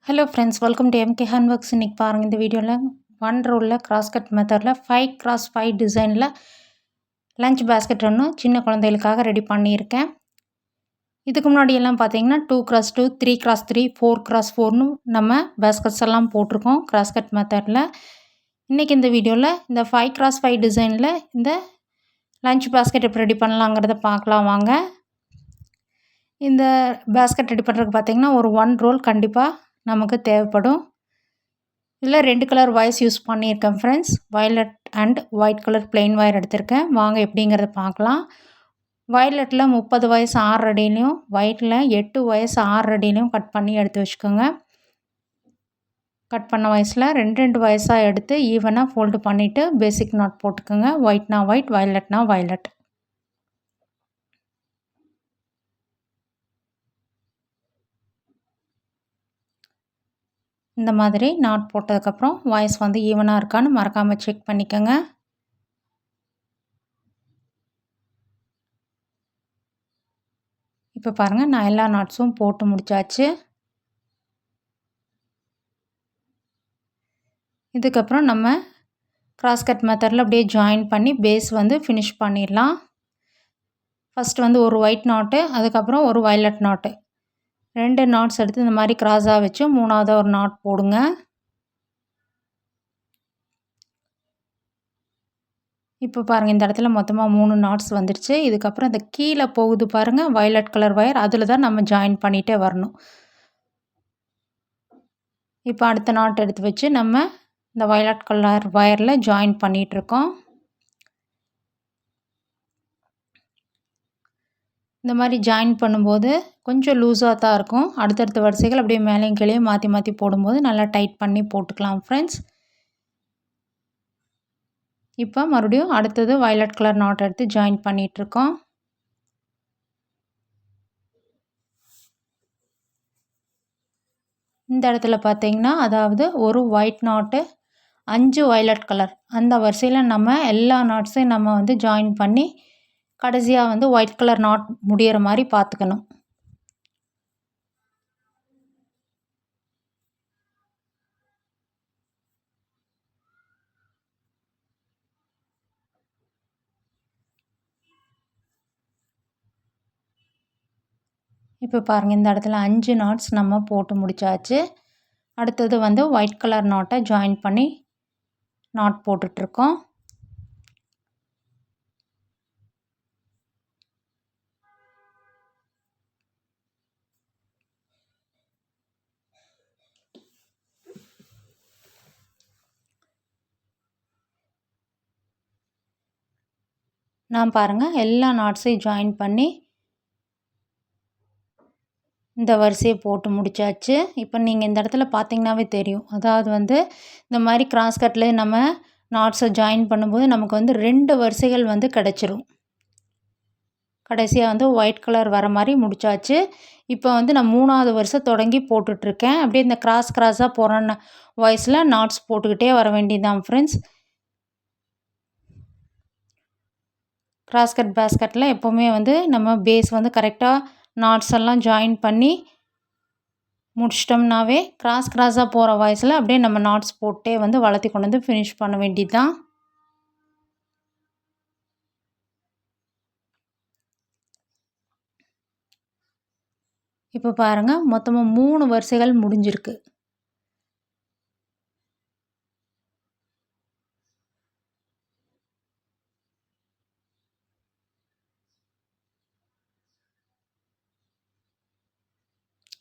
Hello friends, welcome to MK handworks. இன்றைக்கி பாருங்கள், இந்த வீடியோவில் 1 ரோலில் கிராஸ் கட் மெத்தடில் 5x5 டிசைனில் லஞ்ச் பேஸ்கெட் ஒன்று சின்ன குழந்தைகளுக்காக ரெடி பண்ணியிருக்கேன். இதுக்கு முன்னாடியெல்லாம் பார்த்தீங்கன்னா 2x2, 3x3, 4x4ன்னு நம்ம பேஸ்கெட்ஸ் எல்லாம் போட்டிருக்கோம் கிராஸ் கட் மெத்தடில். இன்றைக்கி இந்த வீடியோவில் இந்த 5x5 டிசைனில் இந்த லஞ்ச் பேஸ்கெட் எப்படி ரெடி பண்ணலாங்கிறத பார்க்கலாம் வாங்க. இந்த பேஸ்கெட் ரெடி பண்ணுறதுக்கு பார்த்திங்கன்னா ஒரு 1 ரோல் கண்டிப்பாக நமக்கு தேவைப்படும். இதில் 2 கலர் வயர்ஸ் யூஸ் பண்ணியிருக்கேன் friends. Violet and white colour plain wire எடுத்திருக்கேன். வாங்க எப்படிங்கிறத பார்க்கலாம். வயலட்டில் 30 வயசு 6 அடியிலையும், ஒயிட்டில் 8 வயசு 6 அடியிலையும் கட் பண்ணி எடுத்து வச்சுக்கோங்க. கட் பண்ண வயசில் 2 வயசாக எடுத்து ஈவனாக ஃபோல்டு பண்ணிவிட்டு பேசிக் நாட் போட்டுக்கோங்க. ஒயிட்னா ஒயிட், வயலட்னா வயலட். இந்த மாதிரி நாட் போட்டதுக்கப்புறம் வாய்ஸ் வந்து ஈவனாக இருக்கான்னு மறக்காமல் செக் பண்ணிக்கோங்க. இப்போ பாருங்கள், நான் எல்லா நாட்ஸும் போட்டு முடித்தாச்சு. இதுக்கப்புறம் நம்ம கிராஸ் கட் மெத்தடில் அப்படியே ஜாயின் பண்ணி பேஸ் வந்து ஃபினிஷ் பண்ணிடலாம். ஃபஸ்ட்டு வந்து ஒரு ஒயிட் நாட்டு, அதுக்கப்புறம் ஒரு வயலட் நாட்டு, 2 நாட்ஸ் எடுத்து இந்த மாதிரி கிராஸாக வச்சு 3ஆவது ஒரு நாட் போடுங்க. இப்போ பாருங்கள், இந்த இடத்துல மொத்தமாக 3 நாட்ஸ் வந்துடுச்சு. இதுக்கப்புறம் இந்த கீழே போகுது பாருங்கள் வயலட் கலர் ஒயர், அதில் தான் நம்ம ஜாயின் பண்ணிகிட்டே வரணும். இப்போ அடுத்த நாட் எடுத்து வச்சு நம்ம இந்த வயலட் கலர் ஒயரில் ஜாயின் பண்ணிகிட்ருக்கோம். இந்த மாதிரி ஜாயின் பண்ணும்போது கொஞ்சம் லூஸாக தான் இருக்கும். அடுத்தடுத்த வரிசைகள் அப்படியே மேலேயும் கீழேயும் மாற்றி மாற்றி போடும்போது நல்லா டைட் பண்ணி போட்டுக்கலாம் ஃப்ரெண்ட்ஸ். இப்போ மறுபடியும் அடுத்தது வயலட் கலர் நாட் எடுத்து ஜாயின் பண்ணிகிட்ருக்கோம். இந்த இடத்துல பார்த்தீங்கன்னா, அதாவது ஒரு ஒயிட் நாட்டு, 5 வயலட் கலர், அந்த வரிசையில் நம்ம எல்லா நாட்ஸையும் நம்ம வந்து ஜாயின் பண்ணி கடைசியாக வந்து ஒயிட் கலர் நாட் முடிகிற மாதிரி பார்த்துக்கணும். இப்போ பாருங்கள், இந்த இடத்துல 5 நாட்ஸ் நம்ம போட்டு முடித்தாச்சு. அடுத்தது வந்து ஒயிட் கலர் நாட்டை ஜாயின் பண்ணி நாட் போட்டுட்ருக்கோம். நான் பாருங்கள் எல்லா நாட்ஸையும் ஜாயின் பண்ணி இந்த வரிசையை போட்டு முடித்தாச்சு. இப்போ நீங்கள் இந்த இடத்துல பார்த்தீங்கன்னாவே தெரியும். அதாவது வந்து இந்த மாதிரி கிராஸ் கட்டில் நம்ம நாட்ஸை ஜாயின் பண்ணும்போது நமக்கு வந்து 2 வரிசைகள் வந்து கிடச்சிரும். கடைசியாக வந்து ஒயிட் கலர் வர மாதிரி முடித்தாச்சு. இப்போ வந்து நான் 3ஆவது வரிசை தொடங்கி போட்டுட்ருக்கேன். அப்படியே இந்த கிராஸாக போகிற வாய்ஸில் நாட்ஸ் போட்டுக்கிட்டே வர வேண்டியதுதான் ஃப்ரெண்ட்ஸ். கிராஸ் கட் பேஸ்கெட்டில் எப்போவுமே வந்து நம்ம பேஸ் வந்து கரெக்டாக நாட்ஸ் எல்லாம் ஜாயின் பண்ணி முடிச்சிட்டோம்னாவே கிராஸாக போகிற வாய்ஸில் அப்படியே நம்ம நாட்ஸ் போட்டே வந்து வளர்த்தி கொண்டு வந்து ஃபினிஷ் பண்ண வேண்டியது தான். இப்போ பாருங்கள், மொத்தமாக 3 வரிசைகள் முடிஞ்சிருக்கு.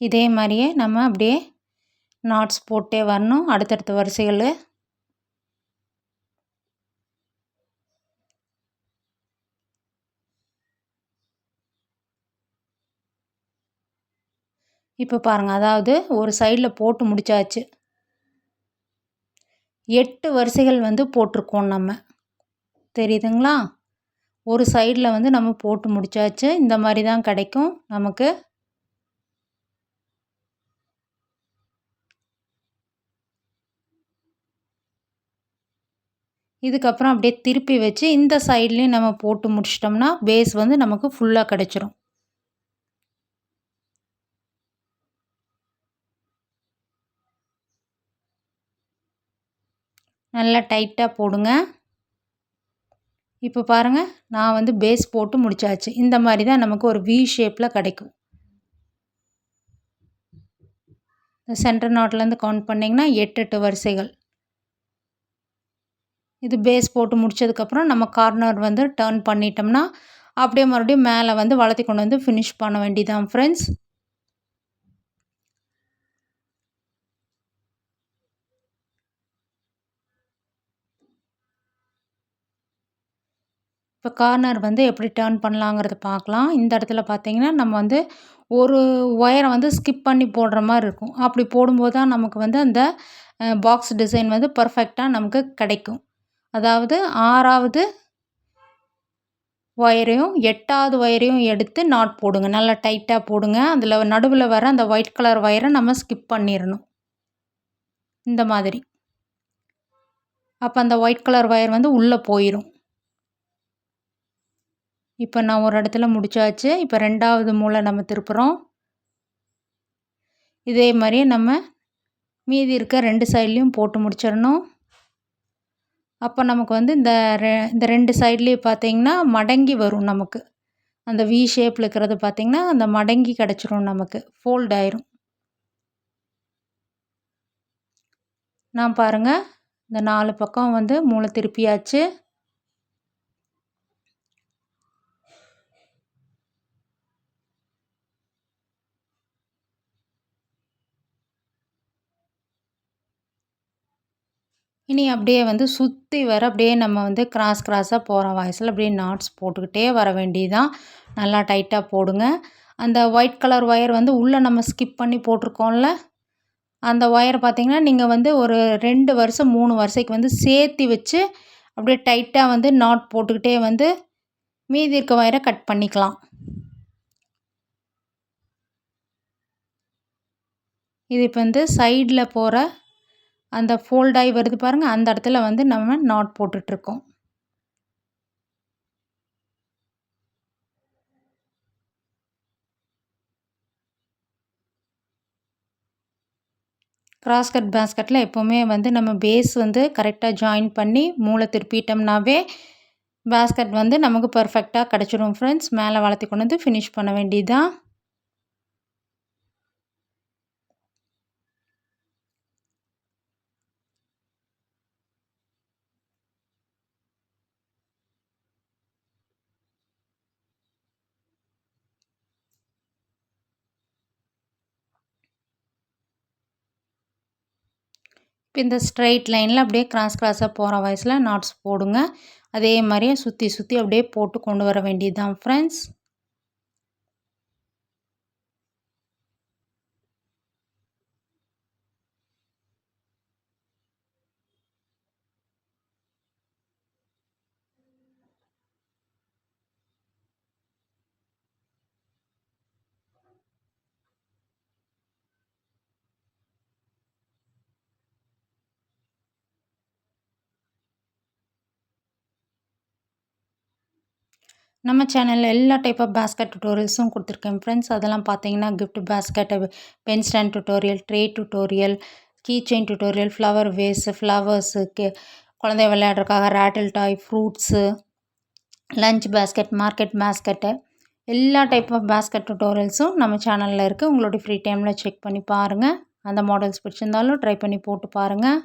இதே மாதிரியே நம்ம அப்படியே நாட்ஸ் போட்டே வரணும் அடுத்தடுத்த வரிசைகள். இப்போ பாருங்கள், அதாவது ஒரு சைடில் போட்டு முடித்தாச்சு. 8 வரிசைகள் வந்து போட்டிருக்கோம் நம்ம, தெரியுதுங்களா? ஒரு சைடில் வந்து நம்ம போட்டு முடித்தாச்சு. இந்த மாதிரி தான் கிடைக்கும் நமக்கு. இதுக்கப்புறம் அப்படியே திருப்பி வச்சு இந்த சைட்லேயும் நம்ம போட்டு முடிச்சிட்டோம்னா பேஸ் வந்து நமக்கு ஃபுல்லாக கிடச்சிரும். நல்லா டைட்டாக போடுங்க. இப்போ பாருங்கள், நான் வந்து பேஸ் போட்டு முடிச்சாச்சு. இந்த மாதிரி தான் நமக்கு ஒரு வி ஷேப்பில் கிடைக்கும். சென்டர் நாட்லேருந்து கவுண்ட் பண்ணிங்கன்னா 8 வரிசைகள். இது பேஸ் போட்டு முடிச்சதுக்கப்புறம் நம்ம கார்னர் வந்து டர்ன் பண்ணிட்டோம்னா அப்படியே மறுபடியும் மேலே வந்து வளர்த்தி கொண்டு வந்து ஃபினிஷ் பண்ண வேண்டியதான் ஃப்ரெண்ட்ஸ். இப்போ கார்னர் வந்து எப்படி டர்ன் பண்ணலாங்கிறத பார்க்கலாம். இந்த இடத்துல பார்த்தீங்கன்னா நம்ம வந்து ஒரு ஒயரை வந்து ஸ்கிப் பண்ணி போடுற மாதிரி இருக்கும். அப்படி போடும்போது தான் நமக்கு வந்து அந்த பாக்ஸ் டிசைன் வந்து பர்ஃபெக்டாக நமக்கு கிடைக்கும். அதாவது 6வது ஒயரையும் 8வது ஒயரையும் எடுத்து நாட் போடுங்க. நல்லா டைட்டாக போடுங்க. அதில் நடுவில் வர அந்த ஒயிட் கலர் ஒயரை நம்ம ஸ்கிப் பண்ணிடணும். இந்த மாதிரி. அப்போ அந்த ஒயிட் கலர் ஒயர் வந்து உள்ளே போயிடும். இப்போ நான் ஒரு இடத்துல முடிச்சாச்சு. இப்போ 2வது மூலை நம்ம திருப்புறோம். இதே மாதிரியே நம்ம மீதி இருக்க 2 சைட்லேயும் போட்டு முடிச்சிடணும். அப்போ நமக்கு வந்து இந்த 2 சைட்லேயும் பார்த்தீங்கன்னா மடங்கி வரும் நமக்கு. அந்த வி ஷேப்பில் இருக்கிறது பார்த்தீங்கன்னா அந்த மடங்கி கிடச்சிரும் நமக்கு. ஃபோல்ட் ஆயிரும். நான் பாருங்கள், இந்த 4 பக்கம் வந்து மூலை திருப்பியாச்சு. இனி அப்படியே வந்து சுற்றி வர அப்படியே நம்ம வந்து கிராஸாக போகிற வாய்ஸில் அப்படியே நாட்ஸ் போட்டுக்கிட்டே வர வேண்டியதுதான். நல்லா டைட்டாக போடுங்க. அந்த ஒயிட் கலர் ஒயர் வந்து உள்ளே நம்ம ஸ்கிப் பண்ணி போட்டிருக்கோம்ல, அந்த ஒயர் பார்த்திங்கன்னா நீங்கள் வந்து ஒரு 2 வரிசை 3 வரிசைக்கு வந்து சேர்த்தி வச்சு அப்படியே டைட்டாக வந்து நாட் போட்டுக்கிட்டே வந்து மீதி இருக்க ஒயரை கட் பண்ணிக்கலாம். இது இப்போ வந்து சைடில் போகிற அந்த ஃபோல்டாகி வருது பாருங்கள், அந்த இடத்துல வந்து நம்ம நாட் போட்டுட்ருக்கோம். கிராஸ் கட் பேஸ்கெட்டில் எப்போவுமே வந்து நம்ம பேஸ் வந்து கரெக்டாக ஜாயின் பண்ணி மூலை திருப்பிட்டோம்னாவே பேஸ்கெட் வந்து நமக்கு பர்ஃபெக்டாக கிடச்சிடும் ஃப்ரெண்ட்ஸ். மேலே வளர்த்தி கொண்டு வந்து ஃபினிஷ் பண்ண வேண்டியதுதான். இப்போ இந்த ஸ்ட்ரைட் லைனில் அப்படியே கிராஸாக போகிற வயசில் நாட்ஸ் போடுங்க. அதே மாதிரியே சுற்றி சுற்றி அப்படியே போட்டு கொண்டு வர வேண்டியதுதான் ஃப்ரெண்ட்ஸ். நம்ம சேனலில் எல்லா டைப் ஆஃப் பேஸ்கெட் டுட்டோரியல்ஸும் கொடுத்துருக்கேன் ஃப்ரெண்ட்ஸ். அதெல்லாம் பார்த்தீங்கன்னா gift basket, pen stand tutorial, tray tutorial, key chain tutorial, flower vase, flowers, குழந்தை விளையாடுறதுக்காக rattle toy, fruits, lunch basket, market basket, எல்லா டைப் ஆஃப் பேஸ்கெட் டுட்டோரியல்ஸும் நம்ம சேனலில் இருக்குது. உங்களுடைய ஃப்ரீ டைமில் செக் பண்ணி பாருங்கள். அந்த மாடல்ஸ் பிடிச்சிருந்தாலும் ட்ரை பண்ணி போட்டு பாருங்கள்.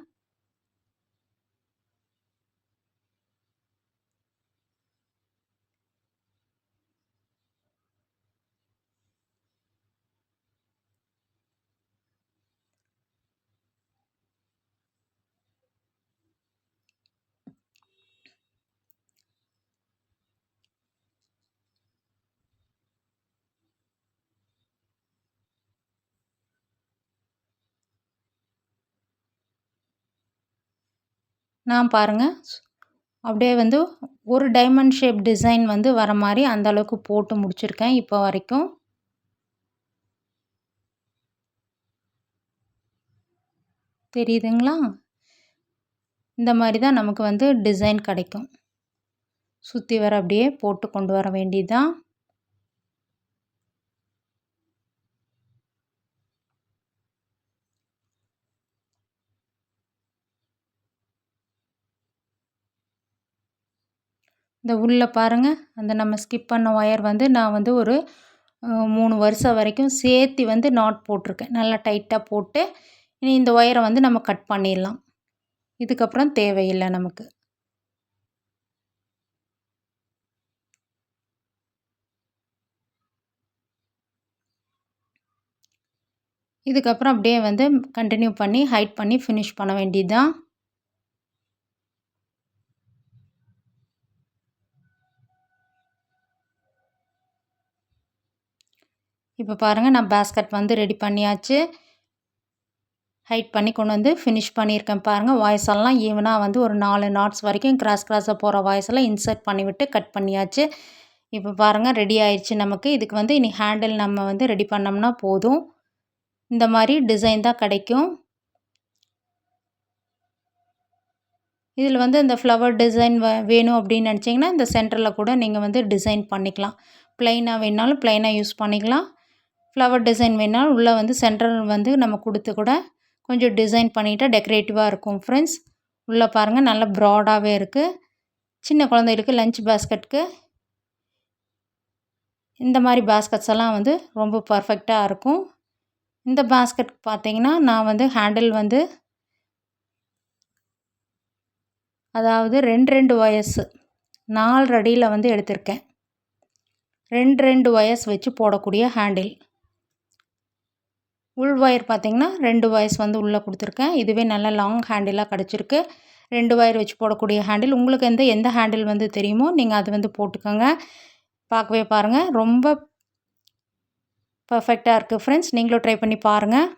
நான் பாருங்கள் அப்படியே வந்து ஒரு டைமண்ட் ஷேப் டிசைன் வந்து வர மாதிரி அந்த அளவுக்கு போட்டு முடிச்சிருக்கேன் இப்போ வரைக்கும். தெரியுதுங்களா? இந்த மாதிரி தான் நமக்கு வந்து டிசைன் கிடைக்கும். சுற்றி வர அப்படியே போட்டு கொண்டு வர வேண்டியதுதான். இந்த உள்ள பாருங்கள், அந்த நம்ம ஸ்கிப் பண்ண ஒயர் வந்து நான் வந்து ஒரு 3 வருஷம் வரைக்கும் சேர்த்து வந்து நாட் போட்டிருக்கேன். நல்லா டைட்டாக போட்டு இனி இந்த ஒயரை வந்து நம்ம கட் பண்ணிடலாம். இதுக்கப்புறம் தேவையில்லை நமக்கு. இதுக்கப்புறம் அப்படியே வந்து கண்டினியூ பண்ணி ஹைட் பண்ணி ஃபினிஷ் பண்ண வேண்டியது தான். இப்போ பாருங்கள், நான் பேஸ்கட் வந்து ரெடி பண்ணியாச்சு. ஹைட் பண்ணி கொண்டு வந்து ஃபினிஷ் பண்ணியிருக்கேன் பாருங்கள். வாய்ஸ் எல்லாம் ஈவனாக வந்து ஒரு 4 நாட்ஸ் வரைக்கும் கிராஸாக போகிற வாய்ஸ் எல்லாம் இன்சர்ட் பண்ணிவிட்டு கட் பண்ணியாச்சு. இப்போ பாருங்கள், ரெடி ஆயிடுச்சு நமக்கு. இதுக்கு வந்து இனி ஹேண்டில் நம்ம வந்து ரெடி பண்ணோம்னா போதும். இந்த மாதிரி டிசைன் தான் கிடைக்கும். இதில் வந்து இந்த ஃப்ளவர் டிசைன் வேணும் அப்படின்னு நினச்சிங்கன்னா இந்த சென்டரில் கூட நீங்கள் வந்து டிசைன் பண்ணிக்கலாம். ப்ளைனாக வேணாலும் ப்ளைனாக யூஸ் பண்ணிக்கலாம். ஃப்ளவர் டிசைன் வேணாலும் உள்ளே வந்து சென்டர் வந்து நம்ம கொடுத்து கூட கொஞ்சம் டிசைன் பண்ணிவிட்டா டெக்கரேட்டிவாக இருக்கும் ஃப்ரெண்ட்ஸ். உள்ளே பாருங்கள், நல்லா ப்ராடாகவே இருக்குது. சின்ன குழந்தைகளுக்கு லஞ்ச் பேஸ்கெட்டுக்கு இந்த மாதிரி பேஸ்கெட்ஸ் எல்லாம் வந்து ரொம்ப பர்ஃபெக்டாக இருக்கும். இந்த பேஸ்கெட் பார்த்திங்கன்னா நான் வந்து ஹேண்டில் வந்து அதாவது 2 ஒயர்ஸ் 4 அடியில் வந்து எடுத்திருக்கேன். 2 ஒயர்ஸ் வச்சு போடக்கூடிய ஹேண்டில். உள் ஒயர் பார்த்திங்கன்னா 2 ஒயர்ஸ் வந்து உள்ளே கொடுத்துருக்கேன். இதுவே நல்லா லாங் ஹேண்டிலாக கிடச்சிருக்கு. 2 ஒயர் வச்சு போடக்கூடிய ஹேண்டில். உங்களுக்கு எந்த ஹேண்டில் வந்து தெரியுமோ நீங்கள் அது வந்து போட்டுக்கோங்க. பார்க்கவே பாருங்கள், ரொம்ப பர்ஃபெக்டாக இருக்குது ஃப்ரெண்ட்ஸ். நீங்களும் ட்ரை பண்ணி பாருங்கள்.